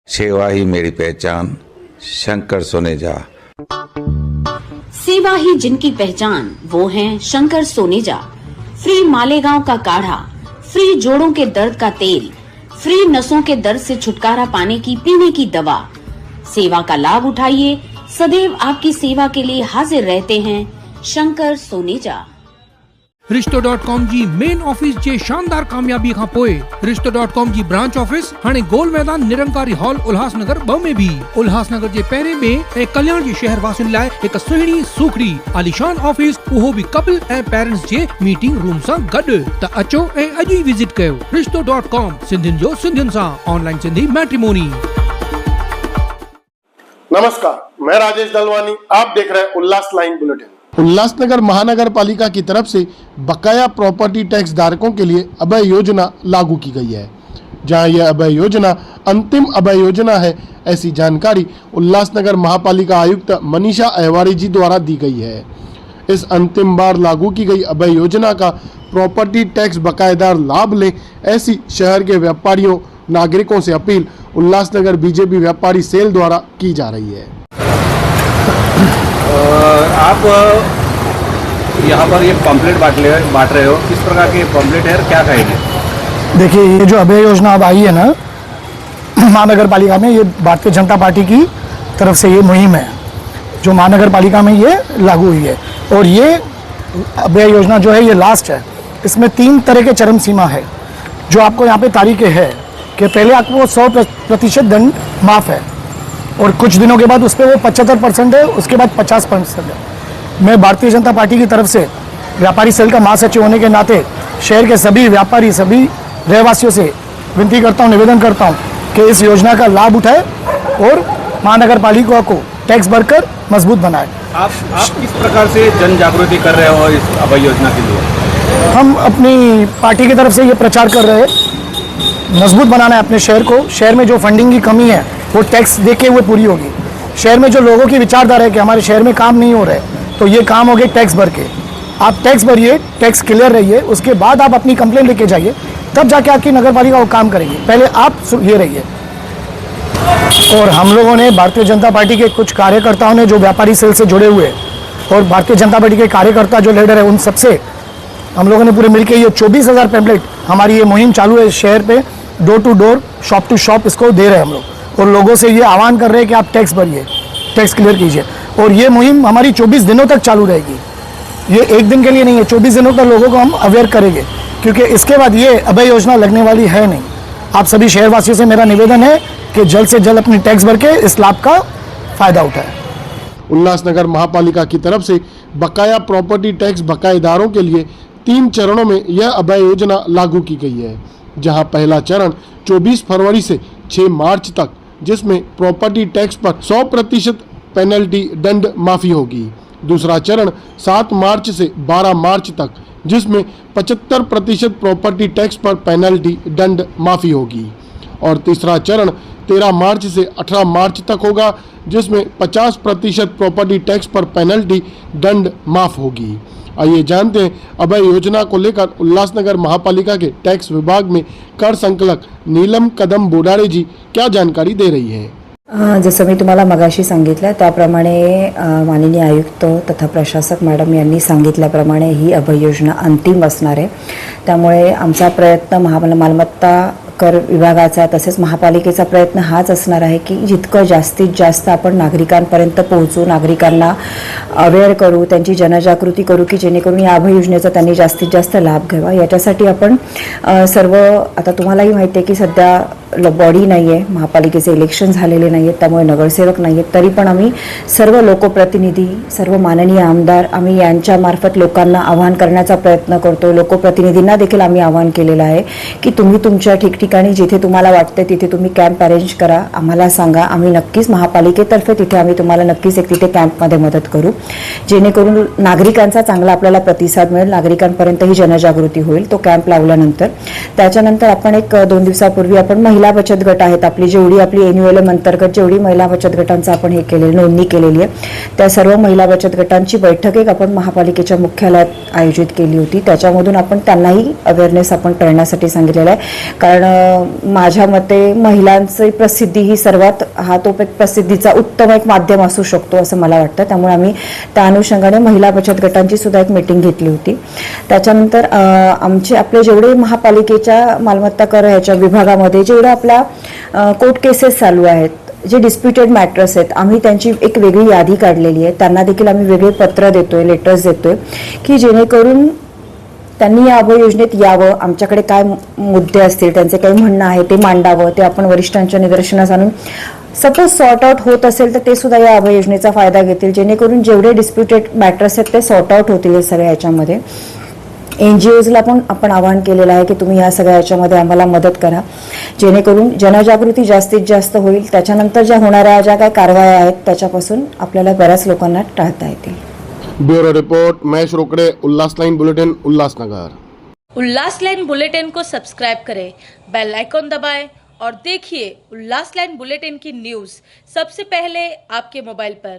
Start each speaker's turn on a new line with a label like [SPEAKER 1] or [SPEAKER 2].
[SPEAKER 1] सेवा ही मेरी पहचान, शंकर सोनेजा।
[SPEAKER 2] सेवा ही जिनकी पहचान, वो हैं शंकर सोनेजा। फ्री मालेगांव का काढ़ा, फ्री जोड़ों के दर्द का तेल, फ्री नसों के दर्द से छुटकारा पाने की पीने की दवा। सेवा का लाभ उठाइए, सदैव आपकी सेवा के लिए हाजिर रहते हैं शंकर सोनेजा।
[SPEAKER 3] रिश्तो.com जी मेन ऑफिस जे शानदार कामयाबी खां पोइ रिश्तो.com जी ब्रांच ऑफिस हाणे गोल मैदान निरंकारी हॉल उल्हासनगर 2 में भी उल्हासनगर जे पहिरें में ऐं कल्याण जे शहर वासियुनि लाइ हिकु सुहिणी सूखड़ी आलीशान ऑफिस, उहो भी कपल ऐं पेरेंट्स जे मीटिंग रूम सां गॾु। त अचो ऐं अॼु ई विजिट कयो रिश्तो.com, सिंधियुनि जो सिंधियुनि सां, ऑनलाइन सिंधी मैट्रिमोनी।
[SPEAKER 4] नमस्कार, मैं राजेश दलवानी, आप देख रहे हैं उल्लास लाइन बुलेटिन। उल्लासनगर महानगर पालिका की तरफ से बकाया प्रॉपर्टी टैक्स धारकों के लिए अभय योजना लागू की गई है। जहां यह अभय योजना अंतिम अभय योजना है, ऐसी जानकारी उल्लासनगर महापालिका आयुक्त मनीषा अहवारी जी द्वारा दी गई है। इस अंतिम बार लागू की गई अभय योजना का प्रॉपर्टी टैक्स बकायेदार लाभ लें, ऐसी शहर के व्यापारियों नागरिकों से अपील उल्लासनगर बीजेपी व्यापारी सेल द्वारा की जा रही है।
[SPEAKER 5] आप यहाँ पर ये पम्पलेट बांट रहे हो, किस प्रकार के पम्पलेट है, क्या कहेंगे?
[SPEAKER 6] देखिए, ये जो अभय योजना अब आई है ना महानगर पालिका में, ये भारतीय जनता पार्टी की तरफ से ये मुहिम है जो महानगर पालिका में ये लागू हुई है। और ये अभय योजना जो है ये लास्ट है। इसमें 3 तरह के चरम सीमा है जो आपको यहाँ पे तारीखें है कि पहले आपको 100% दंड माफ़ है और कुछ दिनों के बाद उस पर वो 75% है, उसके बाद 50% है। मैं भारतीय जनता पार्टी की तरफ से व्यापारी सेल का महासचिव होने के नाते शहर के सभी व्यापारी, सभी रहवासियों से विनती करता हूँ, निवेदन करता हूँ कि इस योजना का लाभ उठाए और महानगर पालिका को टैक्स भरकर मजबूत बनाए।
[SPEAKER 5] आप किस प्रकार से जन जागृति कर रहे हो इस अभय योजना के लिए?
[SPEAKER 6] हम अपनी पार्टी की तरफ से ये प्रचार कर रहे हैं, मजबूत बनाना है अपने शहर को। शहर में जो फंडिंग की कमी है वो टैक्स देके हुए पूरी होगी। शहर में जो लोगों की विचारधारा है कि हमारे शहर में काम नहीं हो रहा है, तो ये काम हो गए टैक्स भर के। आप टैक्स भरिए, टैक्स क्लियर रहिए, उसके बाद आप अपनी कंप्लेंट लेके जाइए, तब जाके आपकी नगर पालिका वो काम करेगी। पहले आप ये रहिए। और हम लोगों ने, भारतीय जनता पार्टी के कुछ कार्यकर्ताओं ने जो व्यापारी सेल से जुड़े हुए और भारतीय जनता पार्टी के कार्यकर्ता जो लीडर है, उन सबसे हम लोगों ने पूरे मिलकर ये 24,000 पैम्पलेट, हमारी ये मुहिम चालू है शहर पे, door to door, shop to shop, इसको दे रहे हैं हम लोग। और लोगों से ये आह्वान कर रहे हैं कि आप टैक्स भरिए, टैक्स क्लियर कीजिए। और ये मुहिम हमारी 24 दिनों तक चालू रहेगी। ये एक दिन के लिए नहीं है, 24 दिनों तक लोगों को हम अवेयर करेंगे, क्योंकि इसके बाद ये अभय योजना लगने वाली है नहीं। आप सभी शहरवासियों से मेरा निवेदन है कि जल्द से जल्द अपनी टैक्स भर के इस लाभ का फायदा उठाएं।
[SPEAKER 4] उल्लासनगर महापालिका की तरफ से बकाया प्रॉपर्टी टैक्स बकायेदारों के लिए 3 चरणों में यह अभय योजना लागू की गई है। जहां पहला चरण 24 फरवरी से 6 मार्च तक, जिसमें प्रॉपर्टी टैक्स पर 100% पेनल्टी दंड माफ़ी होगी। दूसरा चरण 7 मार्च से 12 मार्च तक, जिसमें 75% प्रॉपर्टी टैक्स पर पेनल्टी दंड माफ़ी होगी। और तीसरा चरण 13 मार्च से 18 मार्च तक होगा, जिसमें 50% प्रॉपर्टी टैक्स पर पेनल्टी दंड माफ़ होगी। आइए जानते हैं अभय योजना को लेकर उल्लासनगर महापालिका के टैक्स विभाग में कर संकलक नीलम कदम बोडारे जी क्या जानकारी दे रही है।
[SPEAKER 7] जसं मी तुम्हाला मगाशी सांगितलं त्याप्रमाणे माननीय आयुक्त तथा प्रशासक मॅडम यांनी सांगितल्याप्रमाणे ही अभय योजना अंतिम असणार आहे। त्यामुळे आमचा प्रयत्न मालमत्ता कर विभागाचा तसेच महापालिकेचा प्रयत्न हाच असणार आहे की जितकं जास्तीत जास्त आपण नागरिकांपर्यंत पोहोचू, नागरिकांना अवेअर करू, त्यांची जनजागृती करू की जेणेकरून या अभय योजनेचा त्यांनी जास्तीत जास्त लाभ घ्यावा। याच्यासाठी आपण सर्व, आता तुम्हालाही माहिती आहे की सध्या बॉडी नाही आहे, महापालिकेचे इलेक्शन झालेले नाही आहेत, त्यामुळे नगरसेवक नाही आहेत, तरी पण आम्ही सर्व लोकप्रतिनिधी, सर्व माननीय आमदार, आम्ही यांच्यामार्फत लोकांना आवाहन करण्याचा प्रयत्न करतो। लोकप्रतिनिधींना देखील आम्ही आवाहन केलेलं आहे की तुम्ही तुमच्या ठिकठिकाणी जिथे तुम्हाला वाटते तिथे तुम्ही कॅम्प अरेंज करा, आम्हाला सांगा, आम्ही नक्कीच महापालिकेतर्फे तिथे आम्ही तुम्हाला नक्कीच एक तिथे कॅम्पमध्ये मदत करू, जेणेकरून नागरिकांचा चांगला आपल्याला प्रतिसाद मिळेल, नागरिकांपर्यंत ही जनजागृती होईल तो कॅम्प लावल्यानंतर। त्याच्यानंतर आपण एक 2 दिवसापूर्वी आपण महिला महिला बचत गट आहेत, जेवढी आपली एन्युएलएम अंतर्गत जेवढी महिला बचत गटांचं आपण हे केलेलं नोंदणी केलेली आहे, त्या सर्व महिला बचत गटांची बैठक एक आपण महापालिकेच्या मुख्यालयात आयोजित केली होती. त्याच्यामधून आपण त्यांनाही अवेअरनेस आपण करण्यासाठी सांगितलेलं आहे. कारण माझ्या मते महिलांची प्रसिद्धी ही सर्वात एक प्रसिद्धीचा उत्तम एक माध्यम असू शकतो असं मला वाटतं. त्यामुळे आम्ही त्या अनुषंगाने महिला बचत गटांची सुद्धा एक मीटिंग घेतली होती. त्याच्यानंतर आपले जेवढे महापालिकेच्या मालमत्ता कर ह्याच्या विभागामध्ये जेवढे आपल्या कोर्ट केसेस चालू आहेत, जे डिस्प्युटेड मॅटर्स आहेत, आम्ही त्यांची एक वेगळी यादी काढलेली आहे. त्यांना देखील आम्ही वेगळे पत्र देतोय, लेटर्स देतोय की जेणेकरून त्यांनी या अभय योजनेत यावं, आमच्याकडे काय मुद्दे असतील, त्यांचे काही म्हणणं आहे ते मांडावं, ते आपण वरिष्ठांच्या निदर्शनास आणून सपोज सॉर्ट आउट होत असेल तर ते सुद्धा या अभय योजनेचा फायदा घेतील, जेणेकरून जेवढे डिस्प्युटेड मॅटर्स आहेत ते सॉर्ट आउट होतील सगळ्या याच्यामध्ये. NGOजला पण आपण आवाहन केलेलं आहे की तुम्ही या सगळ्या याच्यामध्ये आम्हाला मदत करा, जेणेकरून जनजागृती जास्तीत जास्त होईल. त्याच्यानंतर ज्या काही कारवाया आहेत त्याच्यापासून आपल्याला बऱ्याच लोकांना टाळता येतील.
[SPEAKER 4] ब्यूरो रिपोर्ट महेश रोकड़े, उल्लास लाइन बुलेटिन, उल्लासनगर।
[SPEAKER 8] उल्लास लाइन बुलेटिन को सब्सक्राइब करें, बेल आइकॉन दबाएं और देखिए उल्लास लाइन बुलेटिन की न्यूज़ सबसे पहले आपके मोबाइल पर।